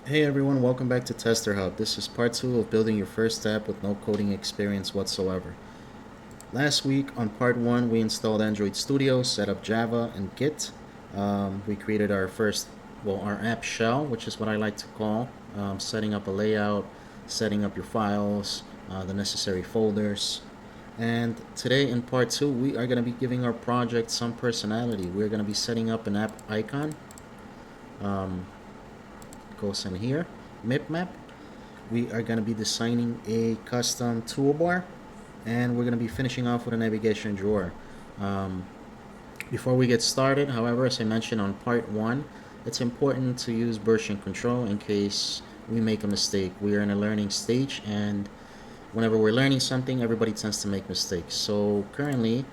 Hey everyone, welcome back to Tester Hub. This is part 2 of building your first app with no coding experience whatsoever. Last week on part 1 we installed Android Studio, set up Java and Git. We created our our app shell, which is what I like to call, setting up a layout, setting up your files, the necessary folders. And today in part 2 we are going to be giving our project some personality. We're going to be setting up an app icon. Goes in here, Mipmap. We are going to be designing a custom toolbar, and we're going to be finishing off with a navigation drawer. Before we get started, however, as I mentioned on part 1, it's important to use version control in case we make a mistake. We are in a learning stage, and whenever we're learning something, everybody tends to make mistakes. So currently,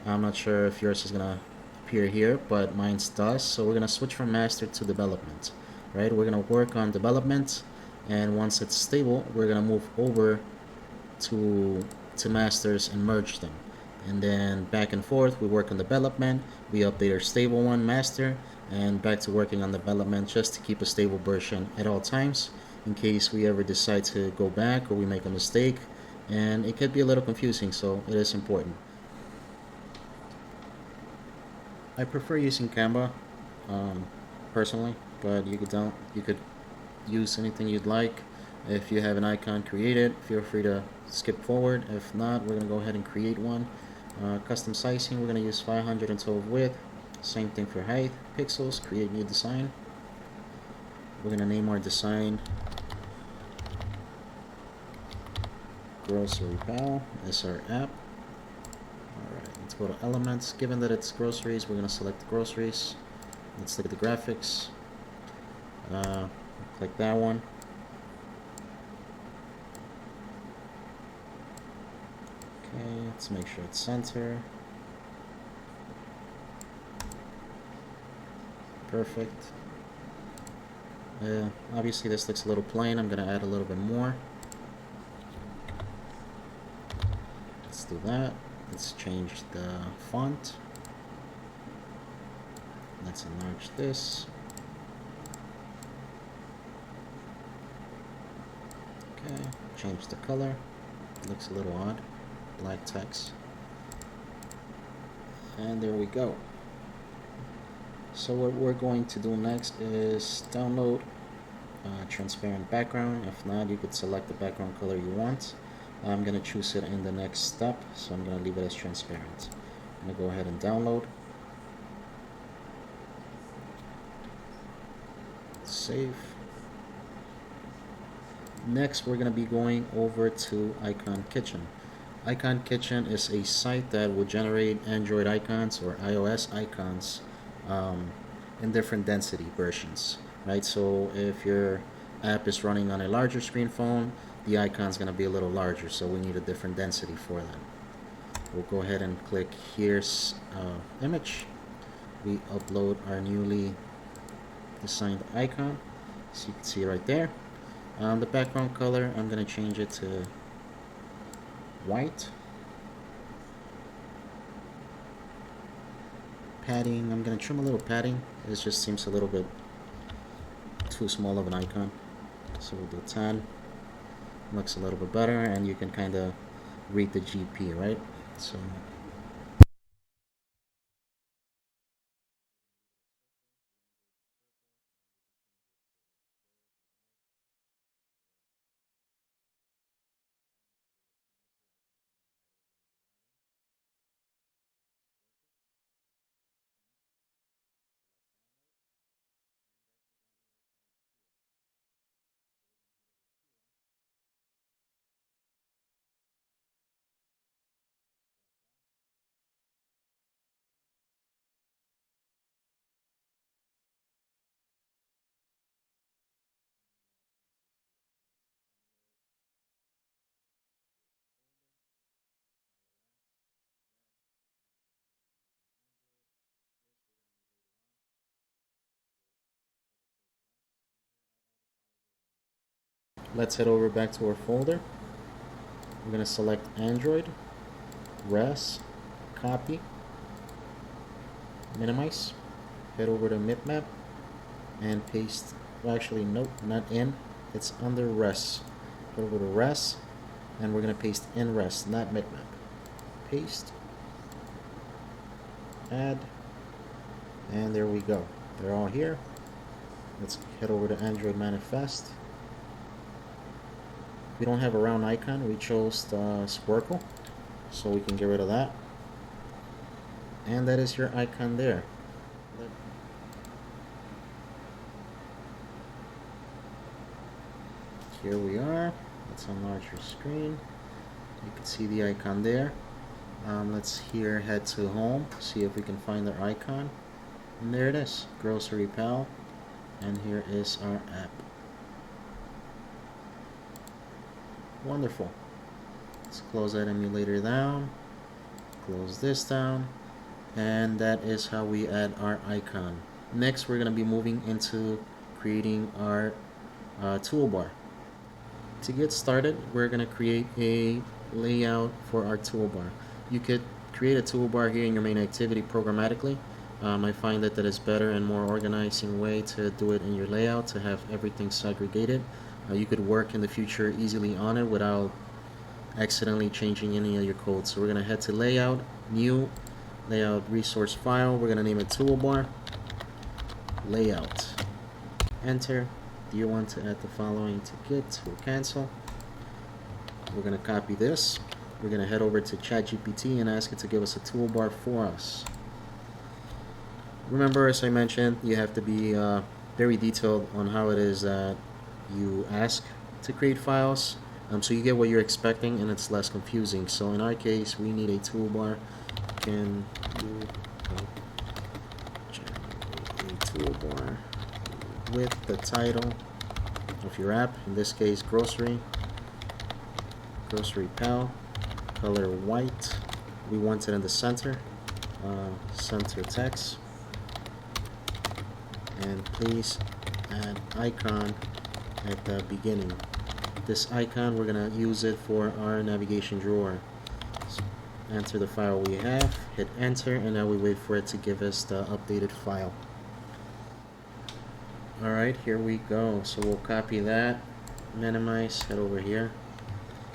I'm not sure if yours is going to appear here, but mine does. So we're going to switch from master to development. Right, we're going to work on development, and once it's stable we're going to move over to masters and merge them, and then back and forth. We work on development, we update our stable one master, and back to working on development, just to keep a stable version at all times in case we ever decide to go back or we make a mistake. And it could be a little confusing, so it is important. I prefer using Canva, personally, but you could use anything you'd like. If you have an icon created, feel free to skip forward. If not, we're gonna go ahead and create one. Custom sizing, we're gonna use 512 width. Same thing for height. Pixels, create new design. We're gonna name our design Grocery Pal as our app. Alright, let's go to elements. Given that it's groceries, we're gonna select the groceries. Let's look at the graphics. Click that one. Okay, let's make sure it's center. Perfect. Obviously this looks a little plain. I'm gonna add a little bit more. Let's do that. Let's change the font. Let's enlarge this. Okay, change the color. It looks a little odd. Black text. And there we go. So what we're going to do next is download transparent background. If not, you could select the background color you want. I'm going to choose it in the next step, so I'm going to leave it as transparent. I'm going to go ahead and download. Save. Next, we're going to be going over to Icon Kitchen. Icon Kitchen is a site that will generate Android icons or iOS icons in different density versions, right? So if your app is running on a larger screen phone, the icon is going to be a little larger, so we need a different density for that. We'll go ahead and click here's image. We upload our newly designed icon, so you can see right there. The background color, I'm going to change it to white. Padding, I'm going to trim a little padding. It just seems a little bit too small of an icon. So we'll do 10. Looks a little bit better, and you can kind of read the GP, right? So let's head over back to our folder. We're going to select Android, res, copy, minimize, head over to Mipmap, and paste Well, actually, nope, not in. It's under res. Go over to res, and we're gonna paste in res, not Mipmap. Paste, add, and there we go. They're all here. Let's head over to Android Manifest. We don't have a round icon. We chose the squircle, so we can get rid of that. And that is your icon there. Here we are. Let's enlarge your screen. You can see the icon there. Let's here head to home, see if we can find our icon. And there it is, Grocery Pal. And here is our app. Wonderful. Let's close that emulator down. Close this down. And that is how we add our icon. Next, we're going to be moving into creating our toolbar. To get started, we're going to create a layout for our toolbar. You could create a toolbar here in your main activity programmatically. I find that is better and more organizing way to do it in your layout, to have everything segregated. You could work in the future easily on it without accidentally changing any of your code. So we're going to head to layout, new, layout resource file. We're going to name it toolbar, layout, enter. Do you want to add the following to Git or cancel? We're going to copy this. We're going to head over to ChatGPT and ask it to give us a toolbar for us. Remember, as I mentioned, you have to be very detailed on how it is that you ask to create files, so you get what you're expecting and it's less confusing. So in our case, we need a toolbar. Can you generate a toolbar with the title of your app? In this case, Grocery Pal, color white. We want it in the center, center text. And please add icon at the beginning. This icon, we're going to use it for our navigation drawer. So enter the file we have, hit enter, and now we wait for it to give us the updated file. Alright, here we go. So we'll copy that, minimize, head over here,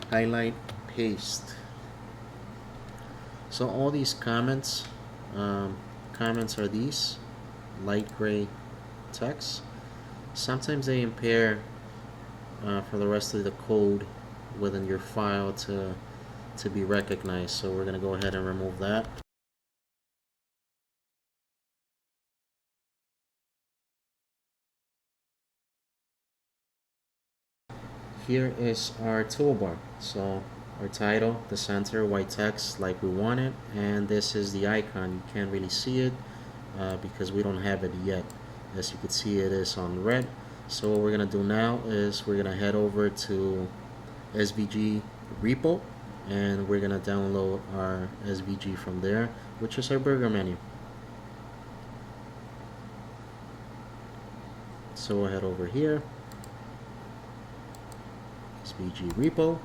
highlight, paste. So all these comments are these light gray text. Sometimes they impair for the rest of the code within your file to be recognized, so we're going to go ahead and remove that. Here is our toolbar. So our title, the center, white text like we want it, and this is the icon. You can't really see it because we don't have it yet. As you can see, it is on red. So what we're going to do now is we're going to head over to SVG repo, and we're going to download our SVG from there, which is our burger menu. So we'll head over here, SVG repo.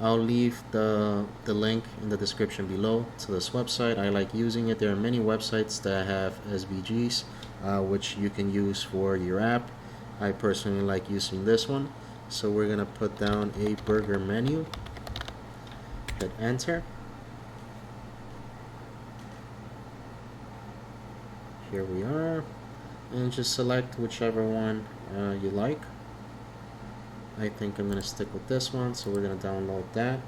I'll leave the link in the description below to this website. I like using it. There are many websites that have SVGs which you can use for your app. I personally like using this one. So we're going to put down a burger menu, hit enter. Here we are, and just select whichever one you like. I think I'm going to stick with this one, so we're going to download that.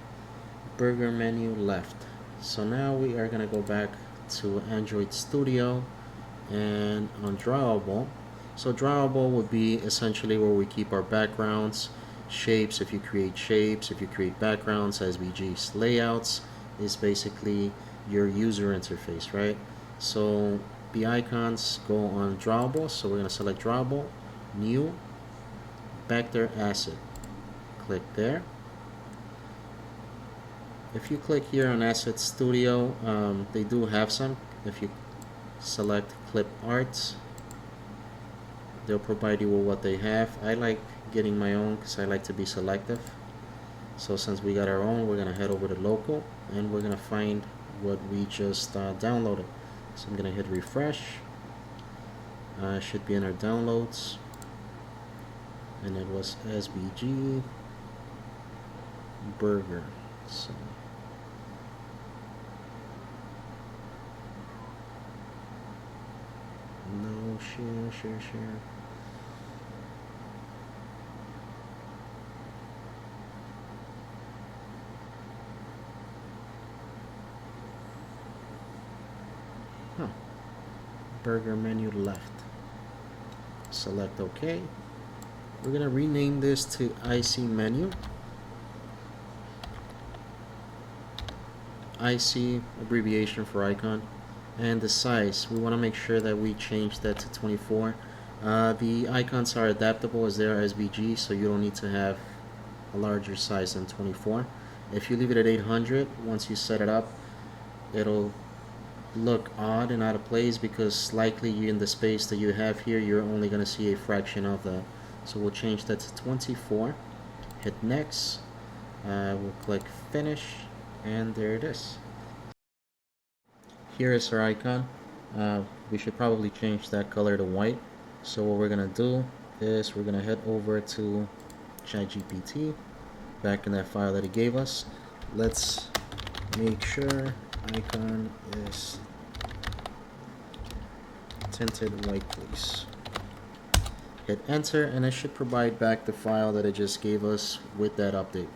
Burger menu left. So now we are going to go back to Android Studio and on Drawable. So Drawable would be essentially where we keep our backgrounds, shapes, if you create shapes, if you create backgrounds, SVGs. Layouts is basically your user interface, right? So the icons go on Drawable, so we're going to select Drawable, New, Vector Asset. Click there. If you click here on Asset Studio, they do have some. If you select Clip Arts, they'll provide you with what they have. I like getting my own because I like to be selective. So since we got our own, we're going to head over to Local, and we're going to find what we just downloaded. So I'm going to hit refresh. Should be in our downloads. and it was SBG burger. So no, share. Huh. Burger menu left. Select OK. We're gonna rename this to IC menu. IC abbreviation for icon. And the size, we want to make sure that we change that to 24. The icons are adaptable as they are SVG, so you don't need to have a larger size than 24. If you leave it at 800, once you set it up, it'll look odd and out of place because likely in the space that you have here, you're only going to see a fraction of that. So we'll change that to 24. Hit next. We'll click finish, and there it is. Here is our icon. We should probably change that color to white. So what we're gonna do is we're gonna head over to ChatGPT, back in that file that it gave us. Let's make sure icon is tinted white, please. Hit enter, and it should provide back the file that it just gave us with that update.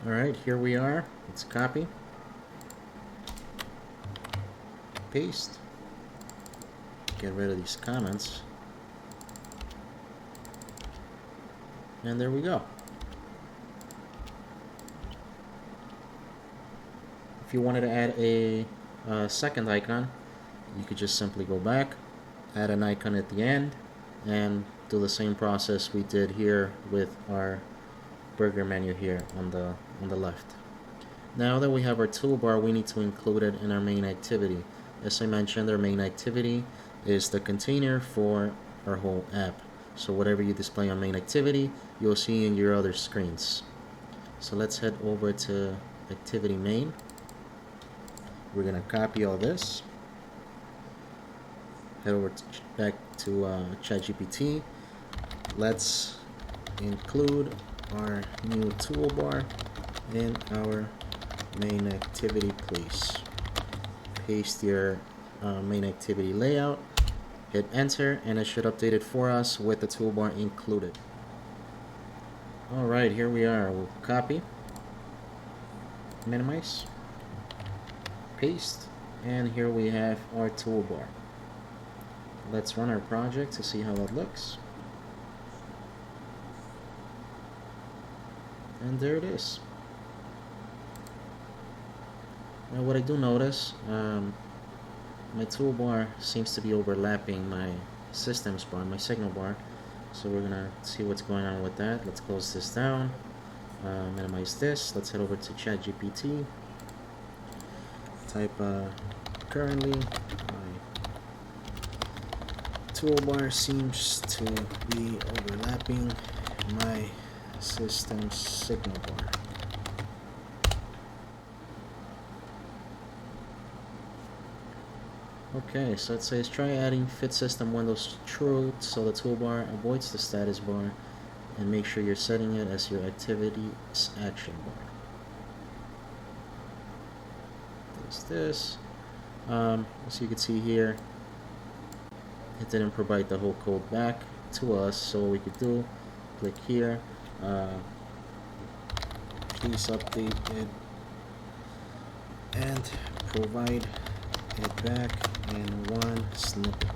Alright, here we are. Let's copy. Paste. Get rid of these comments. And there we go. If you wanted to add a second icon, you could just simply go back, add an icon at the end, and do the same process we did here with our burger menu here on the left. Now that we have our toolbar, we need to include it in our main activity. As I mentioned, our main activity is the container for our whole app. So whatever you display on main activity, you'll see in your other screens. So let's head over to activity main. We're gonna copy all this. Head over back to ChatGPT. Let's include our new toolbar in our main activity, please. Paste your main activity layout, hit enter, and it should update it for us with the toolbar included. Alright, here we are. We'll copy, minimize, paste, and here we have our toolbar. Let's run our project to see how that looks. And there it is. Now what I do notice, my toolbar seems to be overlapping my systems bar, my signal bar. So we're gonna see what's going on with that. Let's close this down, minimize this. Let's head over to ChatGPT. Type currently my toolbar seems to be overlapping my system signal bar. Okay, so it says try adding fitsSystemWindows true so the toolbar avoids the status bar, and make sure you're setting it as your activities action bar. There's this. As you can see here, it didn't provide the whole code back to us, so what we could do, click here, please update it and provide it back in one snippet.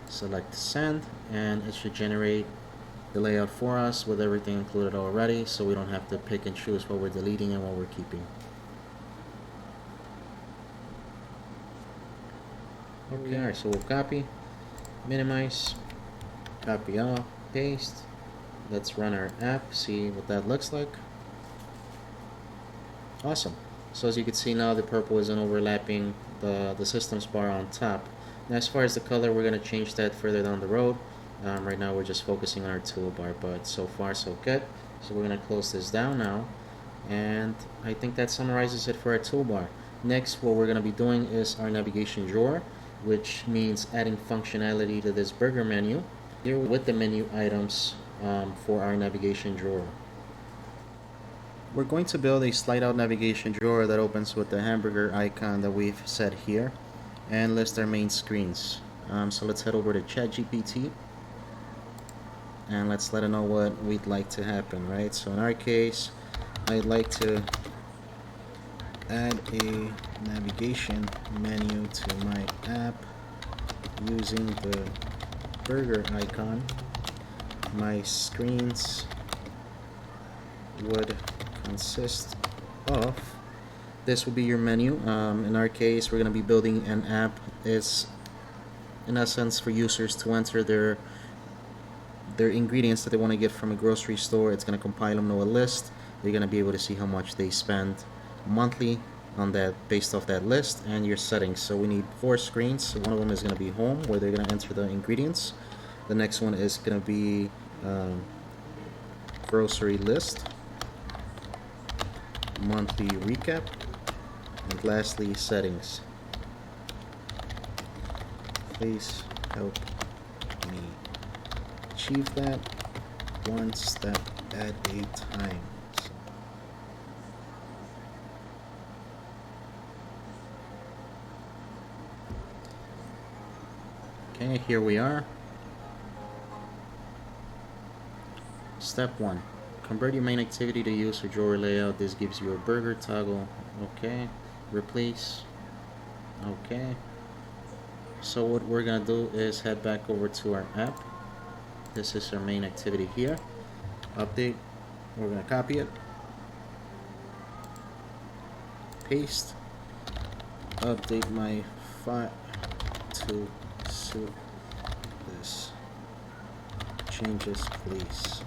Select send, and it should generate the layout for us with everything included already, so we don't have to pick and choose what we're deleting and what we're keeping. Okay, so we'll copy, minimize, copy all, paste. Let's run our app, see what that looks like. Awesome. So as you can see now, the purple isn't overlapping the systems bar on top. Now as far as the color, we're going to change that further down the road. Right now we're just focusing on our toolbar, but so far so good. So we're going to close this down now, and I think that summarizes it for our toolbar. Next, what we're going to be doing is our navigation drawer, which means adding functionality to this burger menu. here with the menu items for our navigation drawer. We're going to build a slide out navigation drawer that opens with the hamburger icon that we've set here and list our main screens. So let's head over to ChatGPT and let's let it know what we'd like to happen, right? So in our case, I'd like to add a navigation menu to my app using the burger icon. My screens would consist of, this will be your menu. In our case, we're going to be building an app. It's in essence for users to enter their ingredients that they want to get from a grocery store. It's going to compile them to a list. You're going to be able to see how much they spend monthly on that based off that list and your settings. So we need 4 screens. So one of them is going to be home, where they're going to enter the ingredients. The next one is going to be grocery list, monthly recap, and lastly settings. Please help me achieve that one step at a time. Okay, here we are. Step 1. Convert your main activity to user drawer layout. This gives you a burger toggle. Okay. Replace. Okay. So what we're going to do is head back over to our app. This is our main activity here. Update. We're going to copy it. Paste. Update my file to suit this. Changes, please.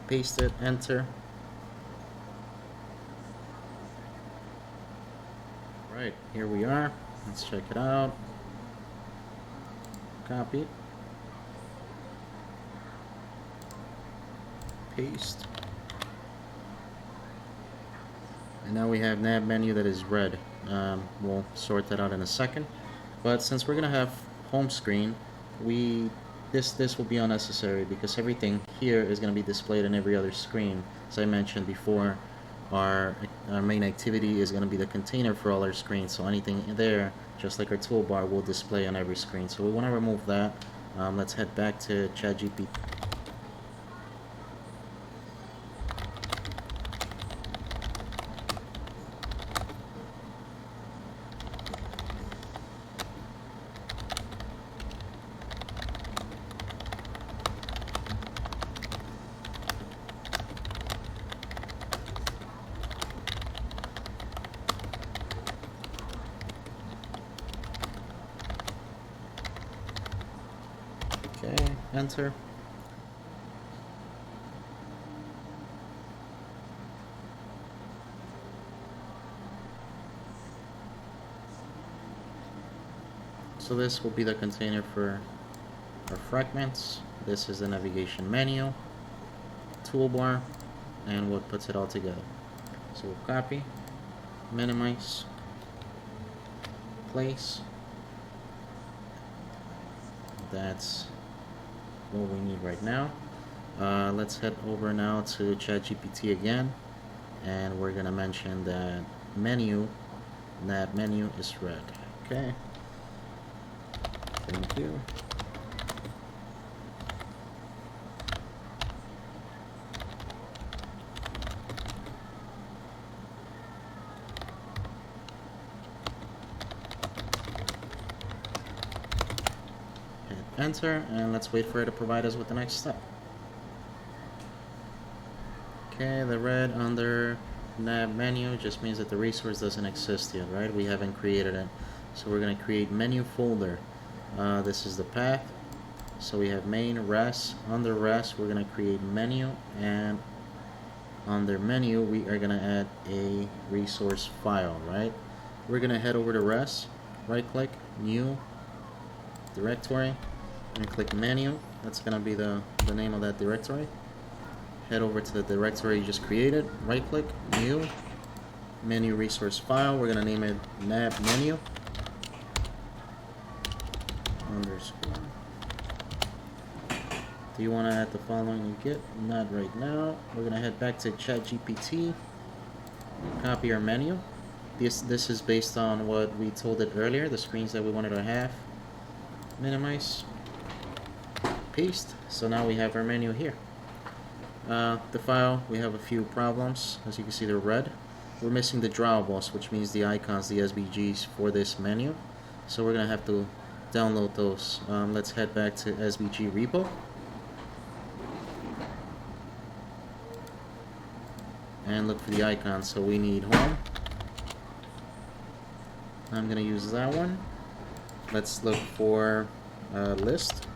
Paste it, enter. Right, here we are. Let's check it out. Copy. Paste. And now we have nav menu that is red. We'll sort that out in a second. But since we're gonna have home screen, this will be unnecessary because everything here is going to be displayed on every other screen. As I mentioned before, our main activity is going to be the container for all our screens, so anything there, just like our toolbar, will display on every screen. So we want to remove that. Let's head back to ChatGPT. Okay, enter. So this will be the container for our fragments. This is the navigation menu, toolbar, and what puts it all together. So we'll copy, minimize, place. That's what we need right now. Let's head over now to ChatGPT again, and we're gonna mention that nav menu is red. Okay. Thank you. Hit enter, and let's wait for it to provide us with the next step. Okay, the red under nav menu just means that the resource doesn't exist yet, right? We haven't created it. So we're going to create menu folder. This is the path. So we have main res. Under res, we're going to create menu, and under menu, we are going to add a resource file, right? We're going to head over to res, right click, new directory, and click menu. That's going to be the name of that directory. Head over to the directory you just created, right click, new, menu resource file. We're going to name it nav menu _ Do you want to add the following in Git? Not right now. We're going to head back to ChatGPT. Copy our menu. This is based on what we told it earlier, the screens that we wanted to have. Minimize. Paste. So now we have our menu here. The file, we have a few problems. As you can see, they're red. We're missing the drawables, which means the icons, the SVGs for this menu. So we're going to have to download those. Let's head back to SVG repo. And look for the icons. So we need home. I'm going to use that one. Let's look for list.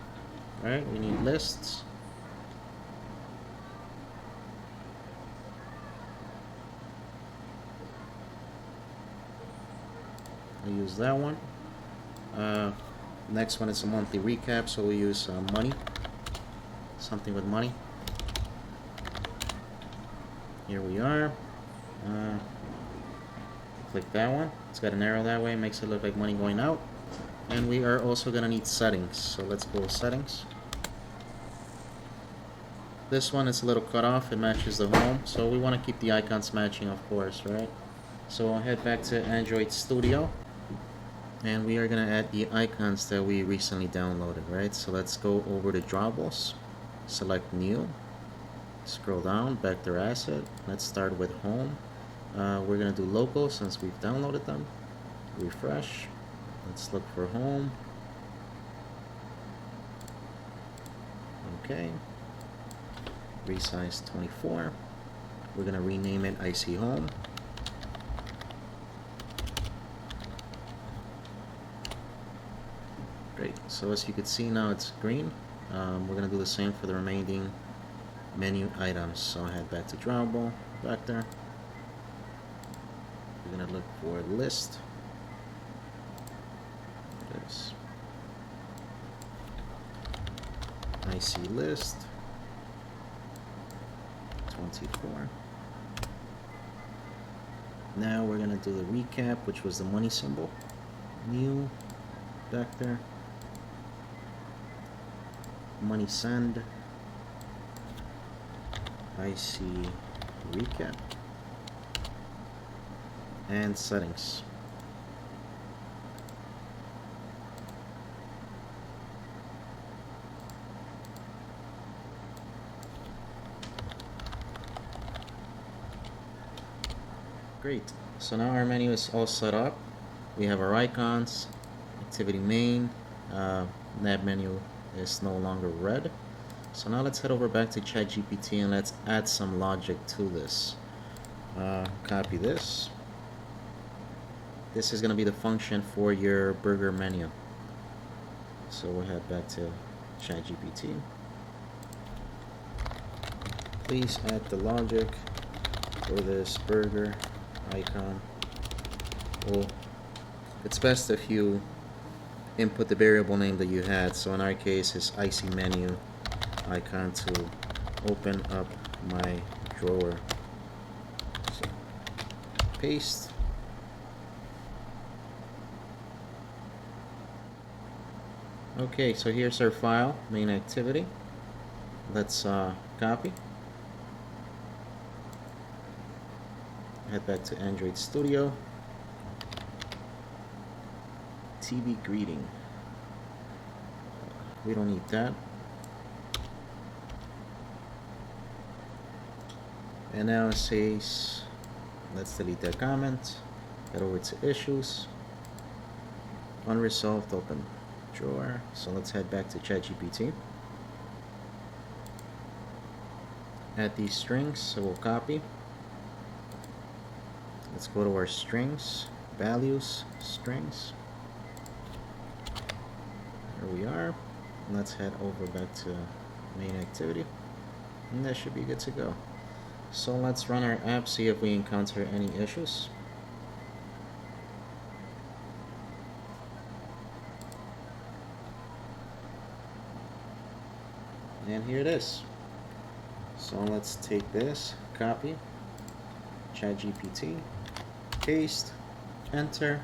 Alright, we need lists. I use that one. Next one is a monthly recap, so we use money. Something with money. Here we are. Click that one. It's got an arrow that way, makes it look like money going out. And we are also going to need settings. So let's go with settings. This one is a little cut off. It matches the home. So we want to keep the icons matching, of course, right? So I'll head back to Android Studio. And we are going to add the icons that we recently downloaded, right? So let's go over to drawables. Select new. Scroll down, vector asset. Let's start with home. We're going to do local since we've downloaded them. Refresh. Let's look for home. Okay. Resize 24. We're going to rename it IC Home. Great. So as you can see now it's green. We're going to do the same for the remaining menu items. So I head back to drawable, vector. We're going to look for list. This. IC list 24. Now we're going to do the recap, which was the money symbol. New vector. Money send. IC recap. And settings. Great. So now our menu is all set up. We have our icons, activity main, nav menu is no longer red. So now let's head over back to ChatGPT and let's add some logic to this. Copy this. This is going to be the function for your burger menu. So we'll head back to ChatGPT. Please add the logic for this burger icon. Well, it's best if you input the variable name that you had. So in our case, it's IC menu icon to open up my drawer. So paste. Okay, so here's our file, main activity. Let's copy. Head back to Android Studio. TV greeting. We don't need that. And now it says, let's delete that comment. Head over to issues. Unresolved, open drawer. So let's head back to ChatGPT. Add these strings, so we'll copy. Let's go to our strings, values, strings. There we are. Let's head over back to main activity. And that should be good to go. So let's run our app, see if we encounter any issues. And here it is. So let's take this, copy, ChatGPT, paste, enter.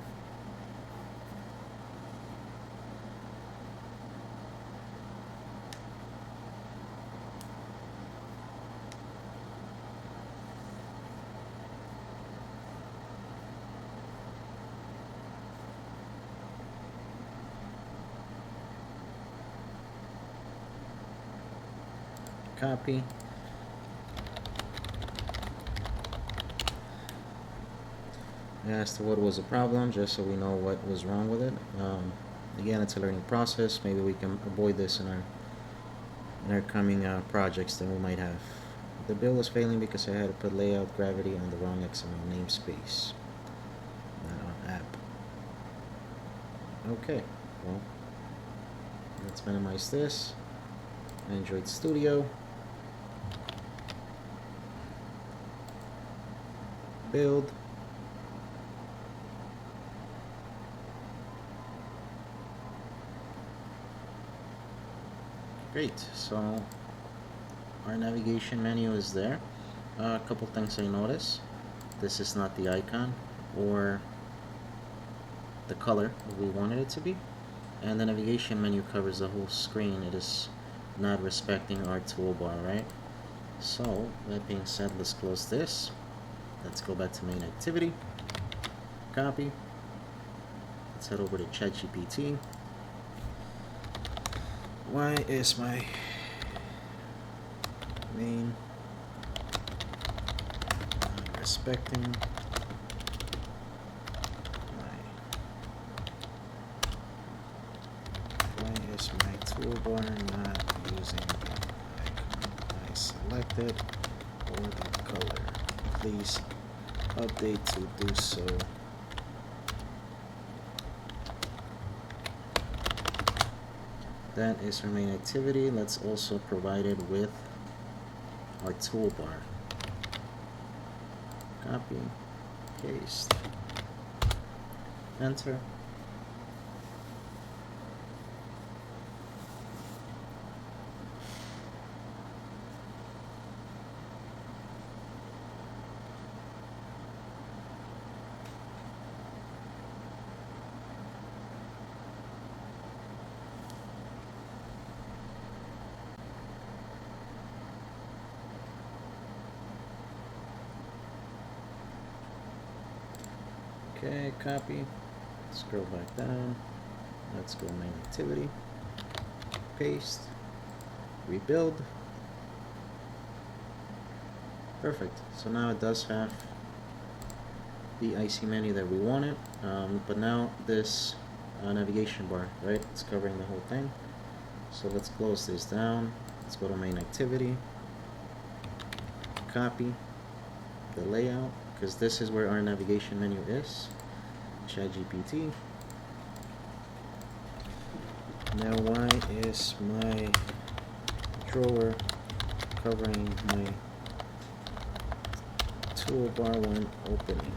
copy. I asked what was the problem, just so we know what was wrong with it. Again, it's a learning process. Maybe we can avoid this in our coming projects that we might have. The build was failing because I had to put layout gravity on the wrong XML namespace, not on app. Okay, well, let's minimize this. Android Studio. Build. Great, so our navigation menu is there. A couple things I noticed. This is not the icon or the color we wanted it to be, and the navigation menu covers the whole screen. It is not respecting our toolbar, right? So that being said, let's close this. Let's go back to main activity, copy. Let's head over to ChatGPT. Why is my main not respecting why is my toolbar not using the icon I selected or the color? Please update to do so. That is our main activity. Let's also provide it with our toolbar. Copy, paste, enter. Okay, copy, scroll back down, let's go main activity, paste, rebuild. Perfect, so now it does have the IC menu that we wanted, but now this navigation bar, right, it's covering the whole thing. So let's close this down, let's go to main activity, copy the layout, because this is where our navigation menu is. ChatGPT. Now why is my drawer covering my toolbar when opening?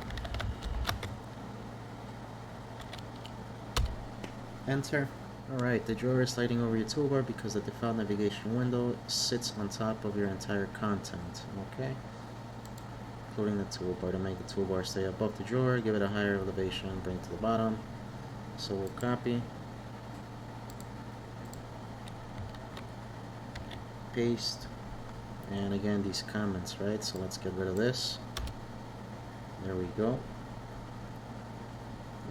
Enter. Alright, the drawer is sliding over your toolbar because the default navigation window sits on top of your entire content. Okay? Including the toolbar. To make the toolbar stay above the drawer, give it a higher elevation, bring it to the bottom. So we'll copy, paste, and again these comments, right? So let's get rid of this. There we go.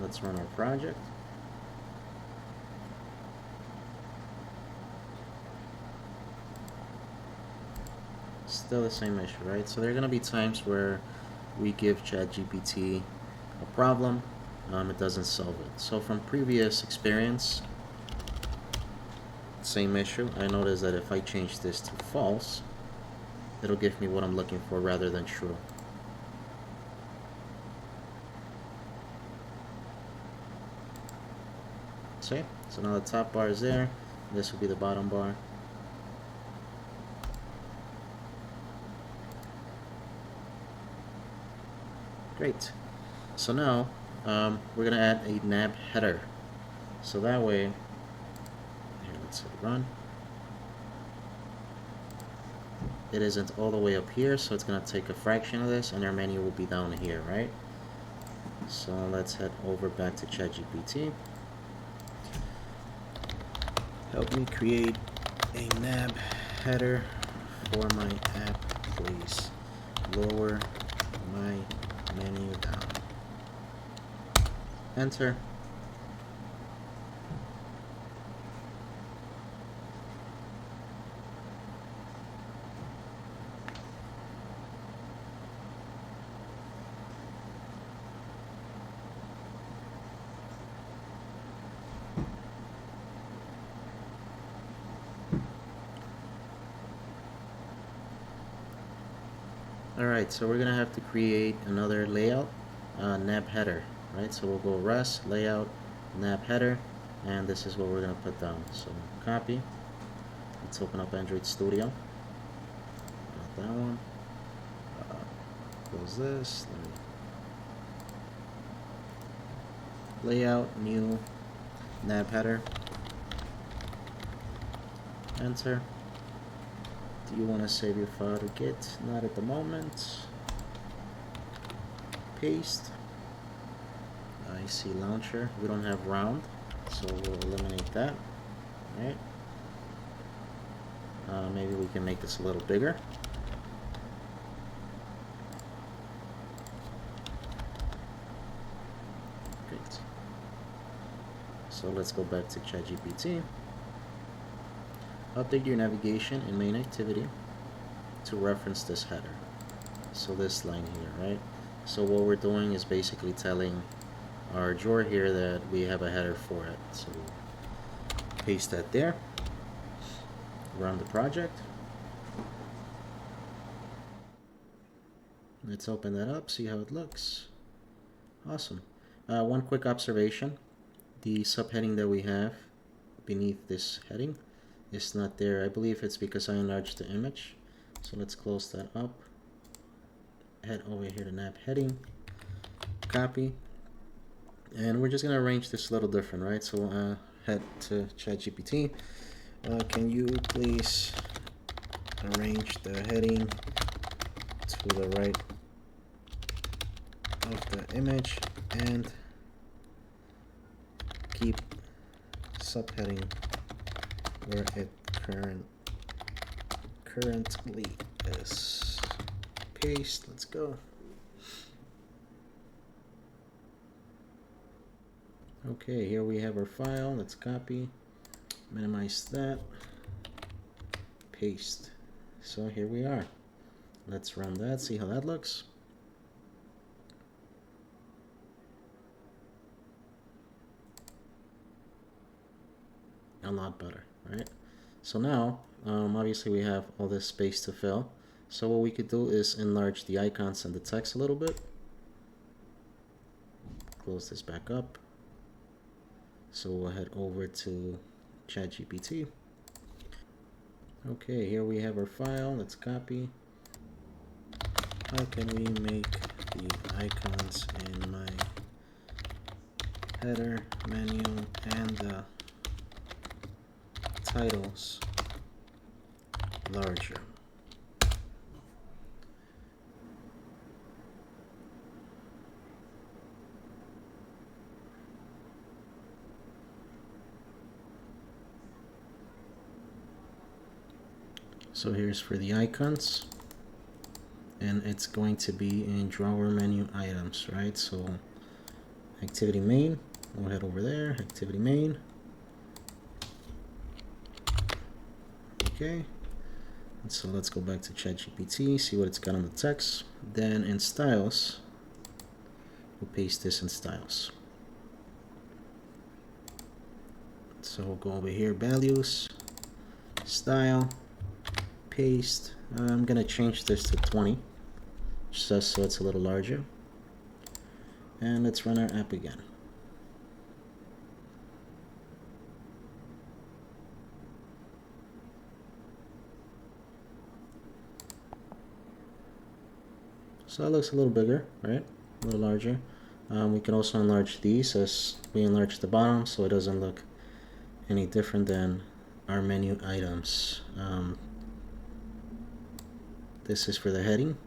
Let's run our project. Still the same issue, right? So there are going to be times where we give ChatGPT a problem, it doesn't solve it. So from previous experience, same issue. I noticed that if I change this to false, it'll give me what I'm looking for rather than true. See? So now the top bar is there. This will be the bottom bar. Great. So now we're going to add a nav header. So that way, here, let's hit run. It isn't all the way up here, so it's going to take a fraction of this, and our menu will be down here, right? So let's head over back to ChatGPT. Help me create a nav header for my app, please. Lower my menu down. Enter. Alright, so we're gonna have to create another layout, nav header, right? So we'll go res layout nav header, and this is what we're gonna put down. So copy. Let's open up Android Studio. Not that one. Close this. Layout, new, nav header. Enter. Do you want to save your file to Git? Not at the moment. Paste. IC launcher. We don't have round, so we'll eliminate that. Alright. Maybe we can make this a little bigger. Great. So let's go back to ChatGPT. Update your navigation in main activity to reference this header. So this line here, right? So what we're doing is basically telling our drawer here that we have a header for it. So paste that there. Run the project. Let's open that up, see how it looks. Awesome. One quick observation. The subheading that we have beneath this heading is not there. I believe it's because I enlarged the image. So let's close that up. Head over here to nav heading. Copy. And we're just going to arrange this a little different, right? So head to ChatGPT. Can you please arrange the heading to the right of the image and keep subheading where it currently is. Paste. Let's go. Okay, here we have our file. Let's copy, minimize that, paste. So here we are. Let's run that, see how that looks. A lot better, right? So now, obviously we have all this space to fill. So what we could do is enlarge the icons and the text a little bit. Close this back up. So we'll head over to ChatGPT. Okay, here we have our file. Let's copy. How can we make the icons in my header menu and the titles larger? So here's for the icons, and it's going to be in drawer menu items, right? So activity main, we'll head over there, activity main. Okay, and so let's go back to ChatGPT, see what it's got on the text. Then in styles, we'll paste this in styles. So we'll go over here, values, style, paste. I'm gonna change this to 20, just so it's a little larger. And let's run our app again. So that looks a little bigger, right? A little larger. We can also enlarge these as we enlarge the bottom, so it doesn't look any different than our menu items. This is for the heading.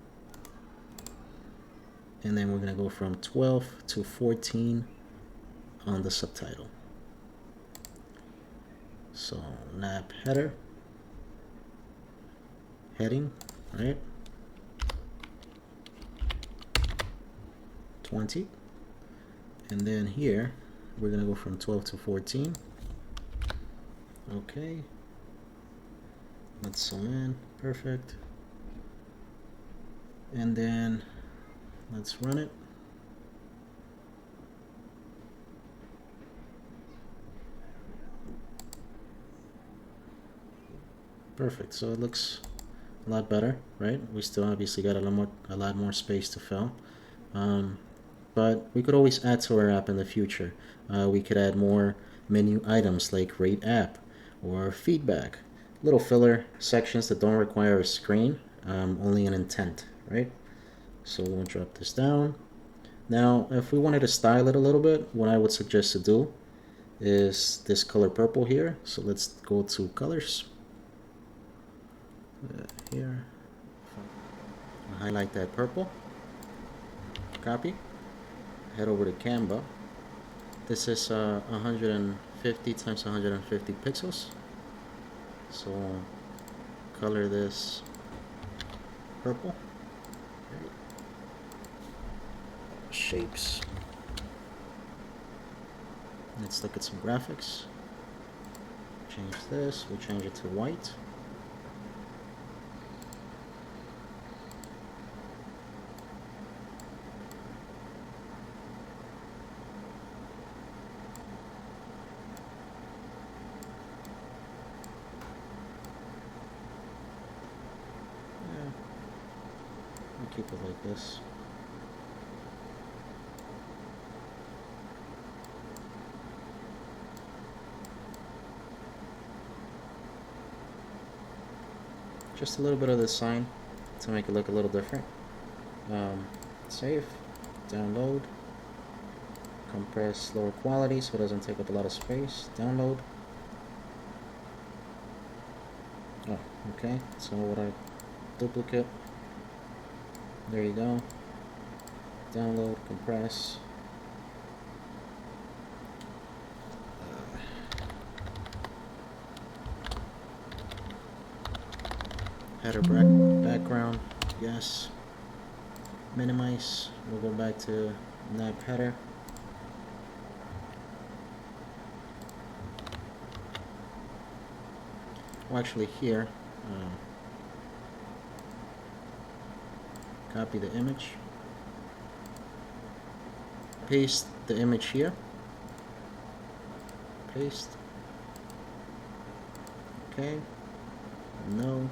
And then we're going to go from 12 to 14 on the subtitle. So nav header, heading, right? 20. And then here, we're going to go from 12 to 14. Okay. Let's zoom in. Perfect. And then let's run it. Perfect. So it looks a lot better, right? We still obviously got a lot more space to fill. But we could always add to our app in the future. We could add more menu items like rate app or feedback, little filler sections that don't require a screen, only an intent, right? So we'll drop this down. Now, if we wanted to style it a little bit, what I would suggest to do is this color purple here. So let's go to colors. Here. I'll highlight that purple. Copy. Head over to Canva. This is 150 times 150 pixels. So color this purple. Shapes. Let's look at some graphics. Change this. We'll change it to white. Keep it like this. Just a little bit of the sign to make it look a little different. Save, download, compress lower quality so it doesn't take up a lot of space. Download. Oh, okay. So what I duplicate. There you go. Download, compress. Header background, yes. Minimize. We'll go back to nav header. Well, actually here. Copy the image, paste the image here, paste, okay, no,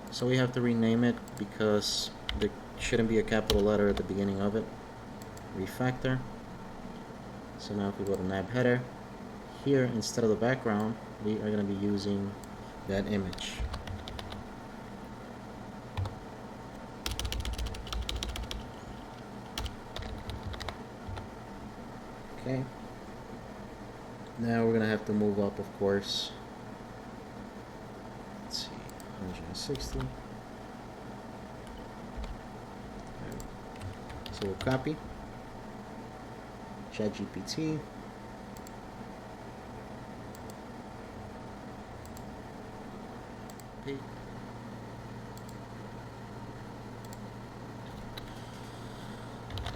so we have to rename it because there shouldn't be a capital letter at the beginning of it. Refactor. So now if we go to nav header, here instead of the background we are going to be using that image. Okay. Now we're gonna have to move up, of course. Let's see, 160. So we'll copy ChatGPT. Paste.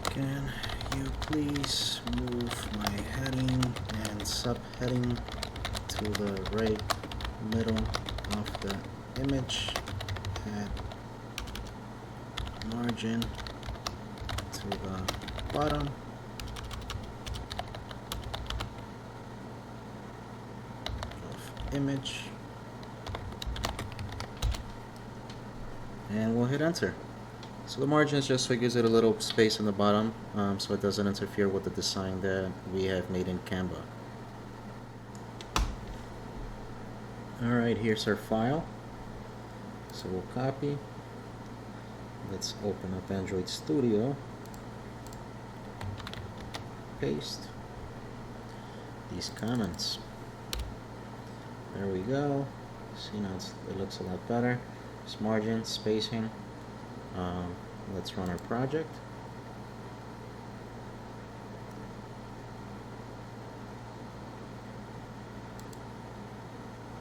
Can you please move my heading and subheading to the right middle of the image, add margin to the bottom, of image, and we'll hit enter. So the margin is just so it gives it a little space in the bottom, so it doesn't interfere with the design that we have made in Canva. Alright, here's our file. So we'll copy. Let's open up Android Studio. Paste these comments. There we go. See, now it looks a lot better. It's margin, spacing. Let's run our project.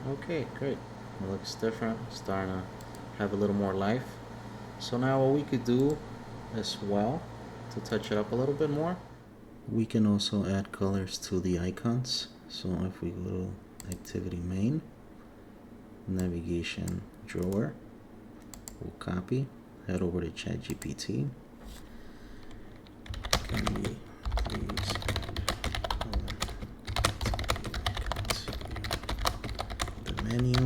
Okay, great. It looks different. Starting to have a little more life. So now what we could do as well to touch it up a little bit more, we can also add colors to the icons. So if we go to activity main, navigation drawer, we'll copy, head over to ChatGPT. Can we please add color to the icons here? The menu,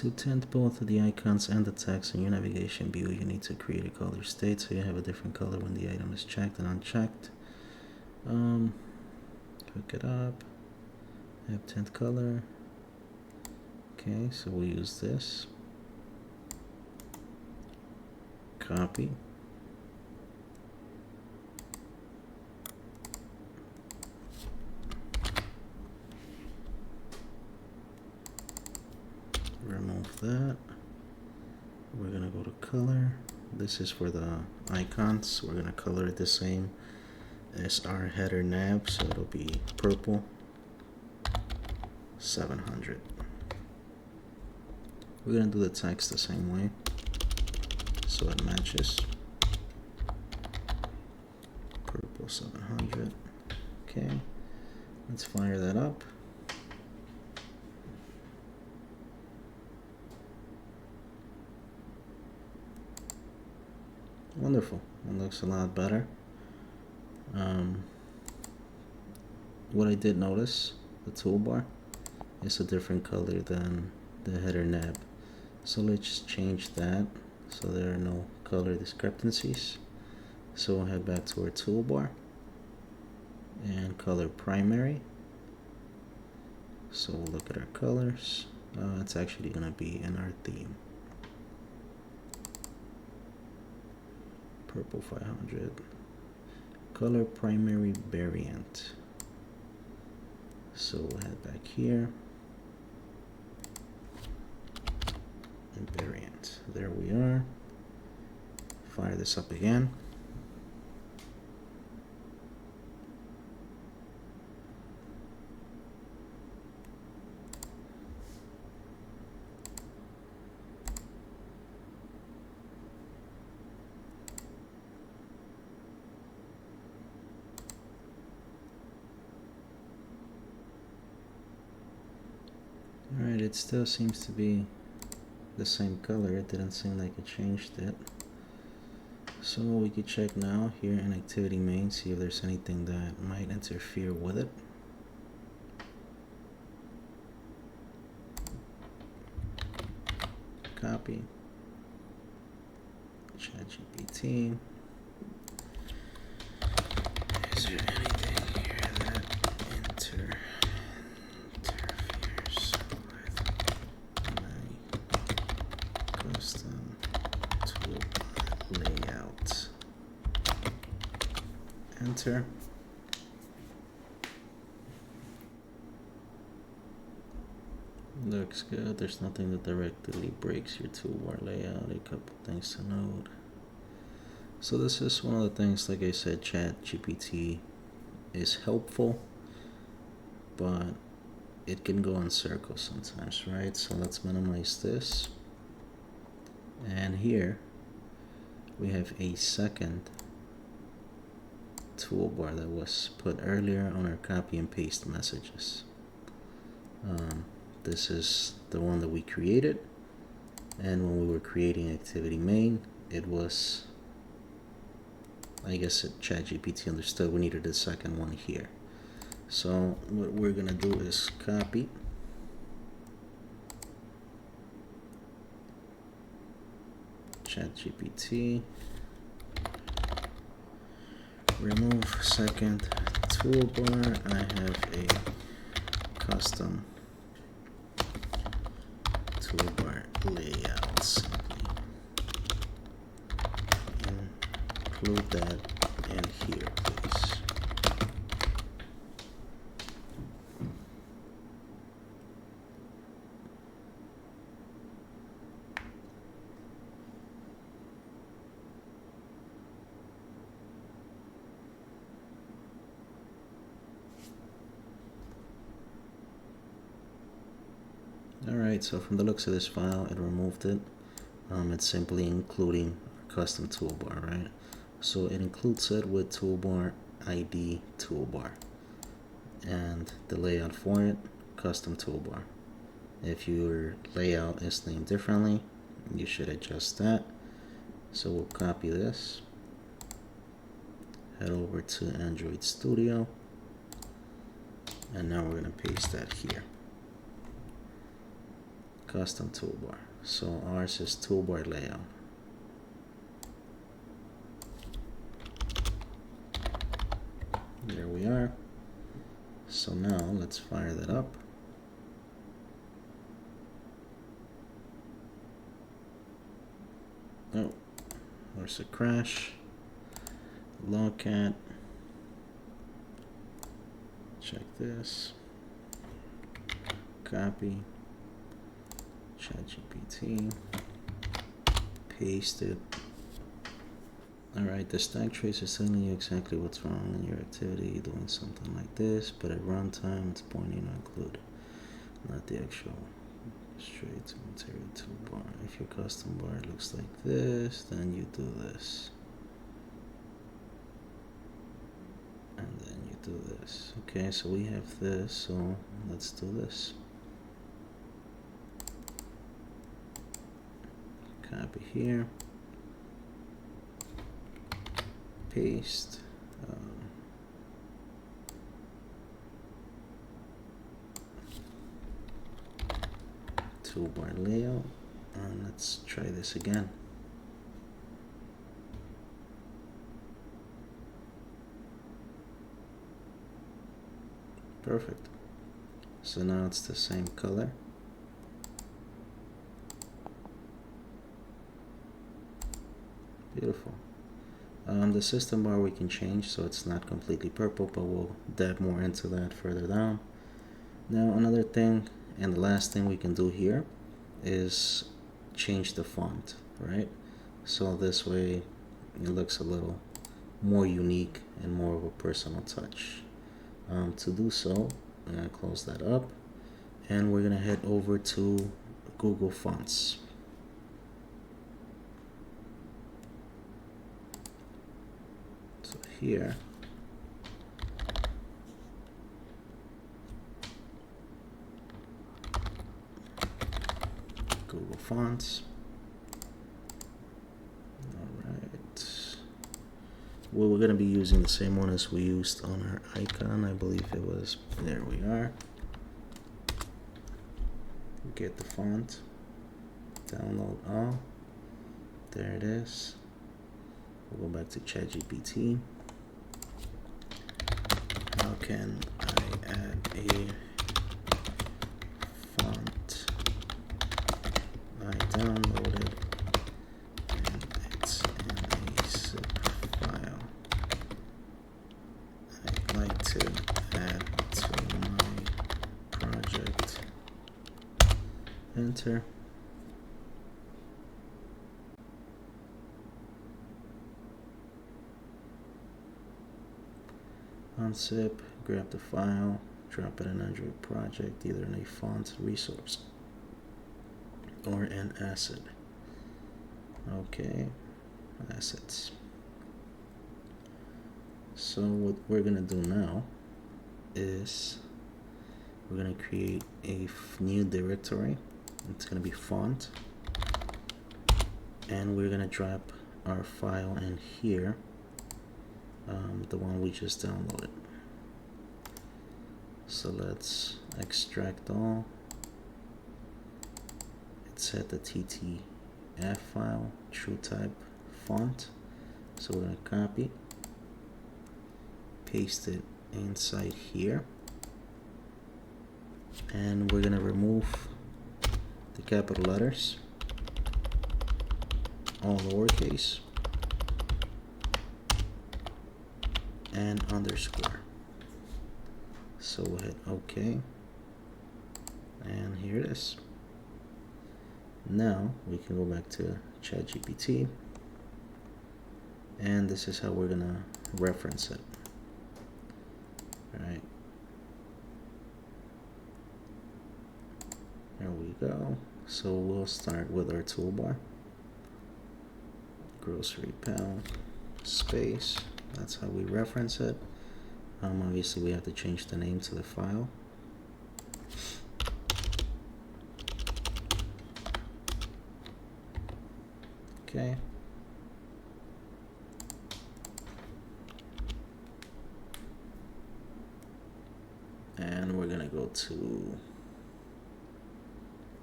To tint both the icons and the text in your navigation view, you need to create a color state so you have a different color when the item is checked and unchecked. Hook it up, have tint color. Okay, so we'll use this. Copy. Remove that. We're gonna go to color. This is for the icons. We're gonna color it the same as our header nav, so it'll be purple 700. We're gonna do the text the same way so it matches. Purple 700. Okay, let's fire that up. Wonderful. It looks a lot better. What I did notice, the toolbar is a different color than the header nav. So let's just change that so there are no color discrepancies. So we'll head back to our toolbar and color primary. So we'll look at our colors. It's actually going to be in our theme. Purple 500. Color primary variant. So we'll head back here. And variant. There we are. Fire this up again. Alright, it still seems to be the same color. It didn't seem like it changed it. So we could check now here in activity main, see if there's anything that might interfere with it. Copy. ChatGPT. Is there anything here that interferes with my custom tool layout? Enter. Looks good. There's nothing that directly breaks your toolbar layout. A couple things to note. So this is one of the things, like I said, ChatGPT is helpful, but it can go in circles sometimes, right? So let's minimize this. And here we have a second toolbar that was put earlier on our copy and paste messages. This is the one that we created, and when we were creating activity main, it was, I guess ChatGPT understood we needed a second one here. So what we're gonna do is copy, ChatGPT, remove second toolbar. I have a custom toolbar layout. Simply include that in here, please. Alright, so from the looks of this file, it removed it. It's simply including a custom toolbar, right? So it includes it with toolbar ID toolbar, and the layout for it, custom toolbar. If your layout is named differently, you should adjust that. So we'll copy this, head over to Android Studio, and now we're going to paste that here. custom toolbar. So ours is toolbar layout. There we are. So now let's fire that up. Oh, there's a crash. Logcat. Check this. Copy. ChatGPT. Paste it. Alright, the stack trace is telling you exactly what's wrong in your activity, doing something like this, but at runtime it's pointing to include, not the actual. Straight to MaterialToolbar. If your custom bar looks like this, then you do this. And then you do this. Okay, so we have this, so let's do this. Copy here. Paste. Toolbar layout, and let's try this again. Perfect. So now it's the same color. Beautiful. The system bar we can change so it's not completely purple, but we'll dive more into that further down. Now another thing, and the last thing we can do here is change the font, right? So this way it looks a little more unique and more of a personal touch. To do so, I'm going to close that up, and we're going to head over to Google Fonts. So here, Google Fonts. Alright. Well, we're going to be using the same one as we used on our icon. I believe it was, there we are. Get the font. Download all. There it is. We'll go back to ChatGPT. How can I add a font? I downloaded and it's in a zip file. I'd like to add to my project. Enter. Unzip, grab the file, drop it in Android project, either in a font resource or an asset. Okay, assets. So what we're gonna do now is we're gonna create a new directory. It's gonna be font, and we're gonna drop our file in here, the one we just downloaded. So let's extract all. Set the TTF file, true type font. So we're going to copy, paste it inside here, and we're going to remove the capital letters, all lowercase, and underscore. So we'll hit OK, and here it is. Now we can go back to ChatGPT, and this is how we're gonna reference it. All right, there we go. So we'll start with our toolbar. Grocery pal space. That's how we reference it. Obviously, we have to change the name to the file. Okay. And we're gonna go to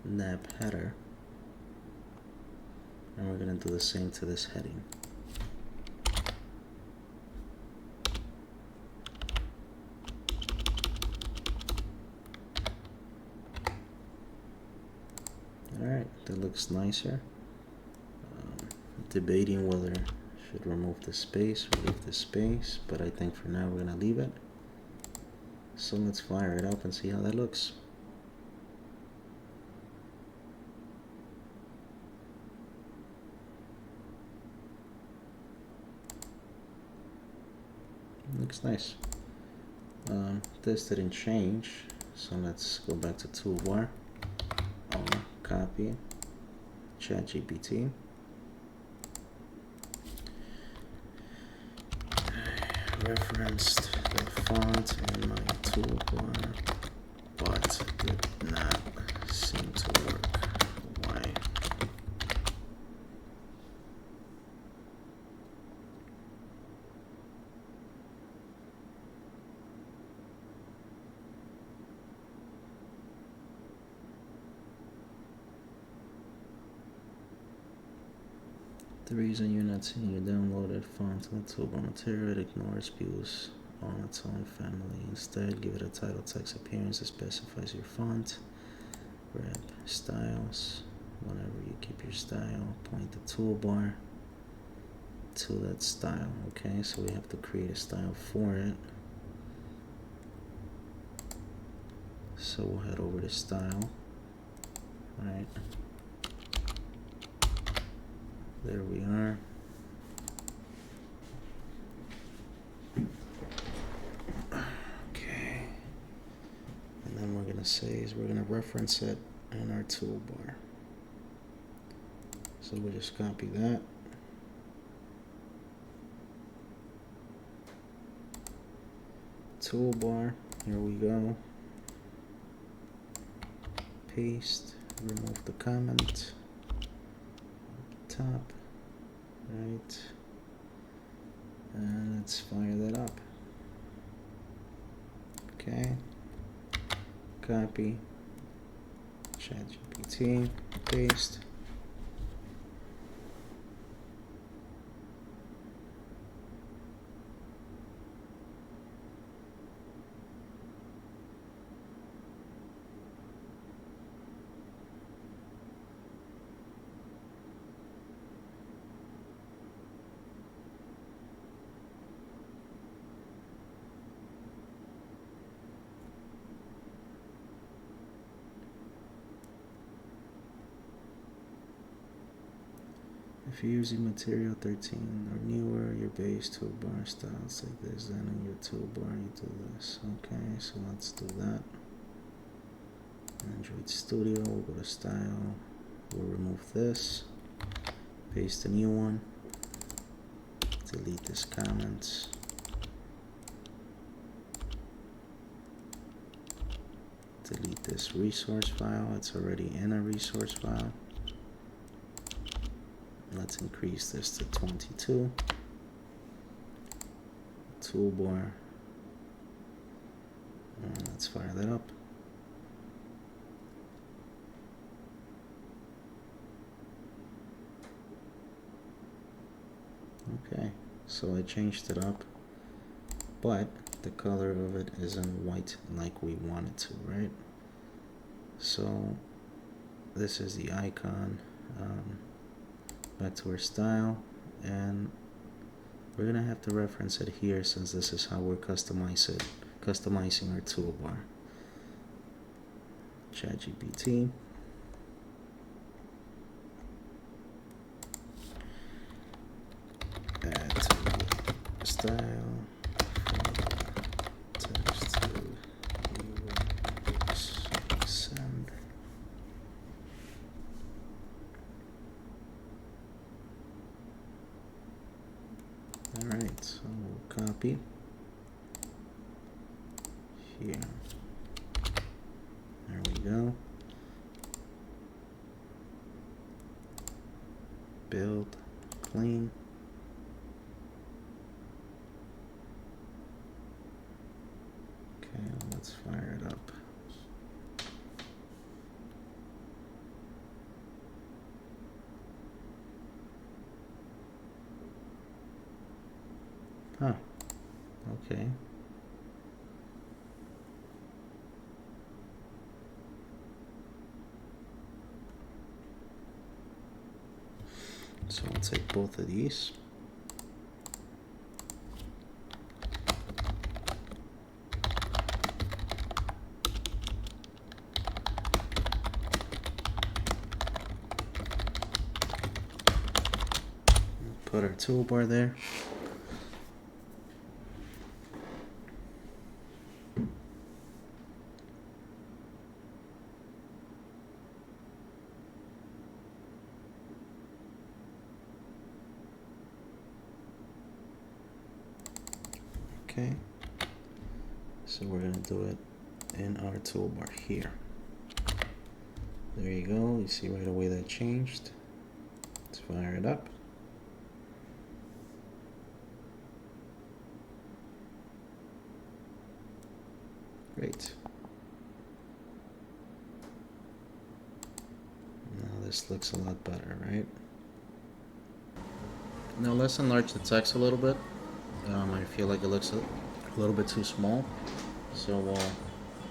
nav header, and we're going to do the same to this heading. Alright, that looks nicer. Debating whether I should remove the space or leave the space, but I think for now we're going to leave it. So let's fire it up and see how that looks. Looks nice. This didn't change, so let's go back to Toolbar. I'll copy ChatGPT. Referenced the font in my toolbar, but did not seem to work. Why? The reason you're not seeing your downloaded font in the toolbar material, it ignores views on its own family. Instead, give it a title text appearance that specifies your font. Grab styles. Whenever you keep your style, point the toolbar to that style. Okay, so we have to create a style for it. So we'll head over to style. Right. There we are. Okay. And then we're gonna say is we're gonna reference it in our toolbar. So we'll just copy that. Toolbar, here we go. Paste, remove the comment. Top, right, and let's fire that up. Okay, copy, ChatGPT, paste. If you're using Material 13 or newer, your base toolbar styles like this, then in your toolbar you do this. Okay, so let's do that. Android Studio, we'll go to Style, we'll remove this, paste a new one, delete this comment, delete this resource file, it's already in a resource file. Let's increase this to 22. Toolbar. Let's fire that up. Okay, so I changed it up, but the color of it isn't white like we want it to, right? So this is the icon. Back to our style, and we're gonna have to reference it here since this is how we're customizing our toolbar. ChatGPT. Add to style. Text to UX. Send. Alright, so we'll copy here. There we go. Build, clean. Okay, let's fire it up. Huh. Okay. So I'll take both of these. Put our toolbar there. Okay, so we're going to do it in our toolbar here. There you go. You see right away that changed. Let's fire it up. Great. Now this looks a lot better, right? Now let's enlarge the text a little bit. I feel like it looks a little bit too small, so we'll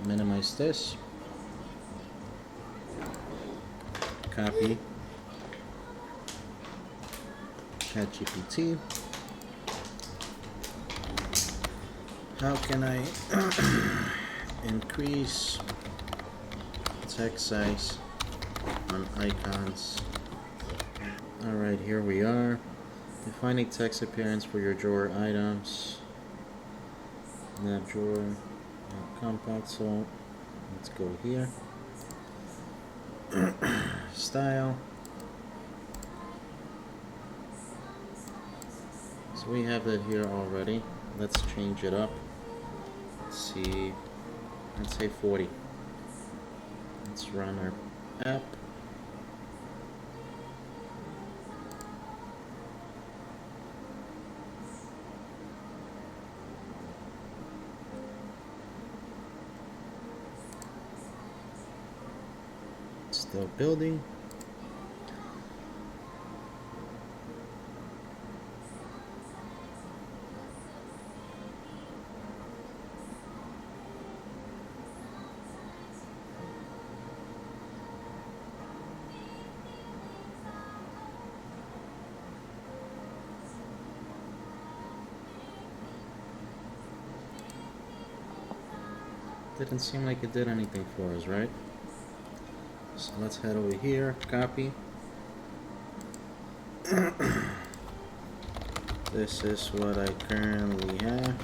minimize this. Copy. ChatGPT. How can I increase text size on icons? Alright, here we are. Define a text appearance for your drawer items. Nav drawer, compact, so let's go here. Style. So we have that here already. Let's change it up. Let's see. Let's say 40. Let's run our app. Still building. Didn't seem like it did anything for us, right? So let's head over here, copy. This is what I currently have.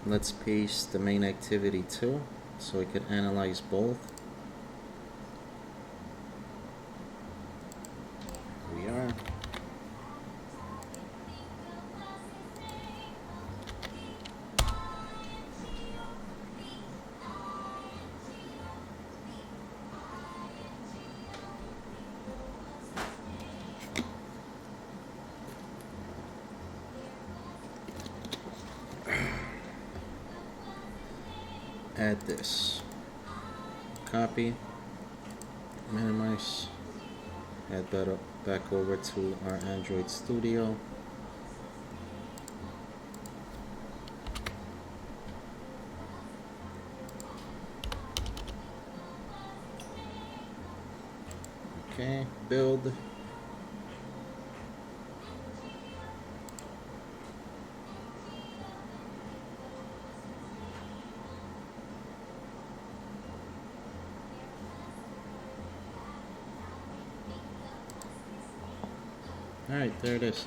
Let's paste the main activity too, so I can analyze both. Here we are. Add this, copy, minimize, add that back over to our Android Studio. Okay, build. Alright, there it is.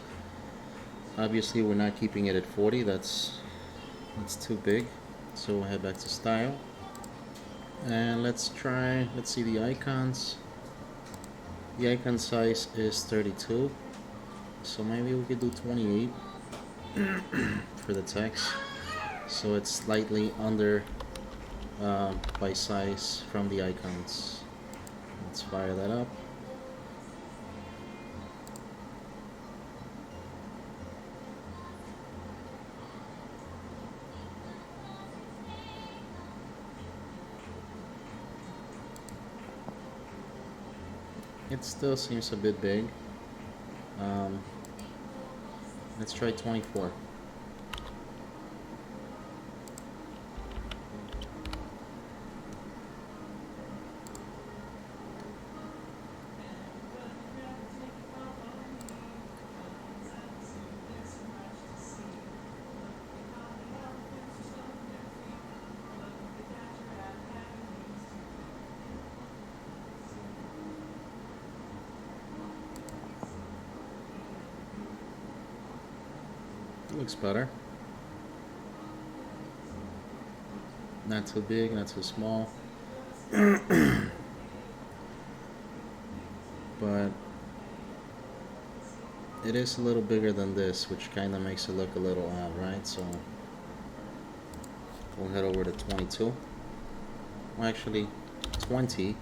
Obviously we're not keeping it at 40, that's too big. So we'll head back to style. And let's see the icons. The icon size is 32. So maybe we could do 28 for the text. So it's slightly under by size from the icons. Let's fire that up. It still seems a bit big. Let's try 24. Looks better. Not too big, not too small. But it is a little bigger than this, which kind of makes it look a little odd, right? So we'll head over to 22. Well, actually 20.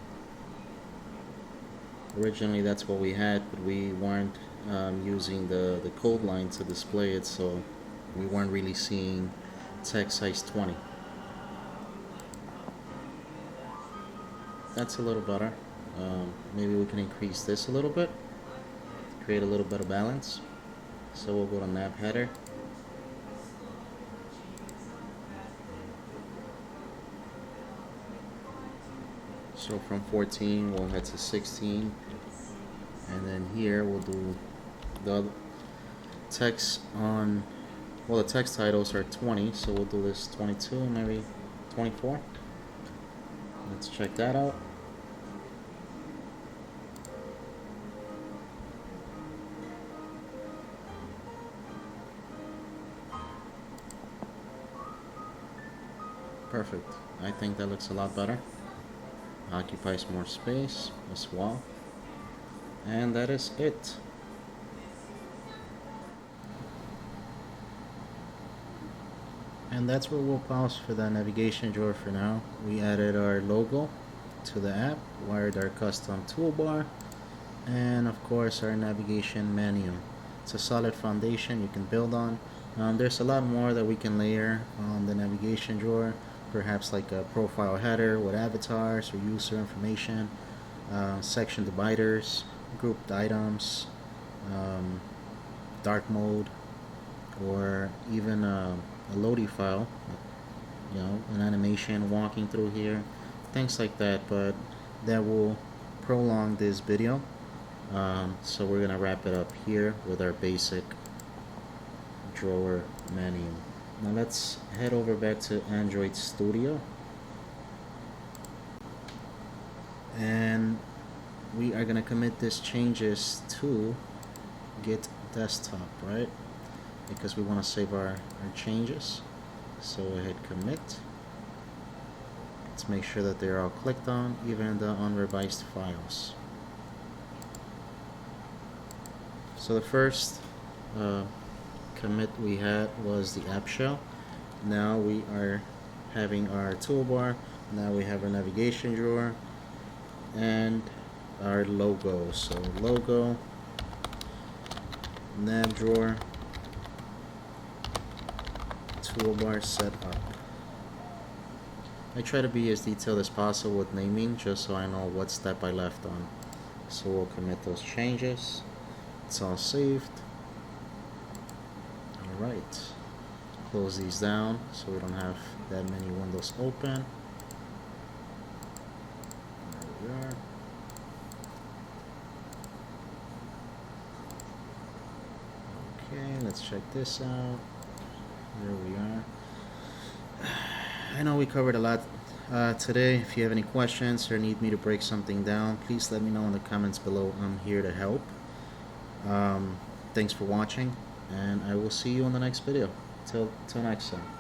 Originally that's what we had, but we weren't using the code line to display it, so we weren't really seeing text size 20. That's a little better. Maybe we can increase this a little bit, create a little bit of balance. So we'll go to nav header. So from 14 we'll head to 16, and then here we'll do the text on, well, the text titles are 20, so we'll do this 22, maybe 24. Let's check that out. Perfect. I think that looks a lot better. Occupies more space as well. And that is it. And that's where we'll pause for the navigation drawer for now. We added our logo to the app, wired our custom toolbar, and of course our navigation menu. It's a solid foundation you can build on. There's a lot more that we can layer on the navigation drawer, perhaps like a profile header with avatars or user information, section dividers, grouped items, dark mode, or even a loading file, you know, an animation walking through here, things like that. But that will prolong this video, so we're gonna wrap it up here with our basic drawer menu. Now let's head over back to Android Studio, and we are gonna commit these changes to Git desktop, right? Because we want to save our changes. So we'll hit commit. Let's make sure that they're all clicked on, even the unrevised files. So the first commit we had was the app shell. Now we are having our toolbar. Now we have our navigation drawer and our logo. So logo, nav drawer, toolbar set up. I try to be as detailed as possible with naming, just so I know what step I left on. So we'll commit those changes. It's all saved. Alright, close these down so we don't have that many windows open. There we are. Okay, let's check this out. There we are. I know we covered a lot today. If you have any questions or need me to break something down, please let me know in the comments below. I'm here to help. Thanks for watching, and I will see you on the next video. Till next time.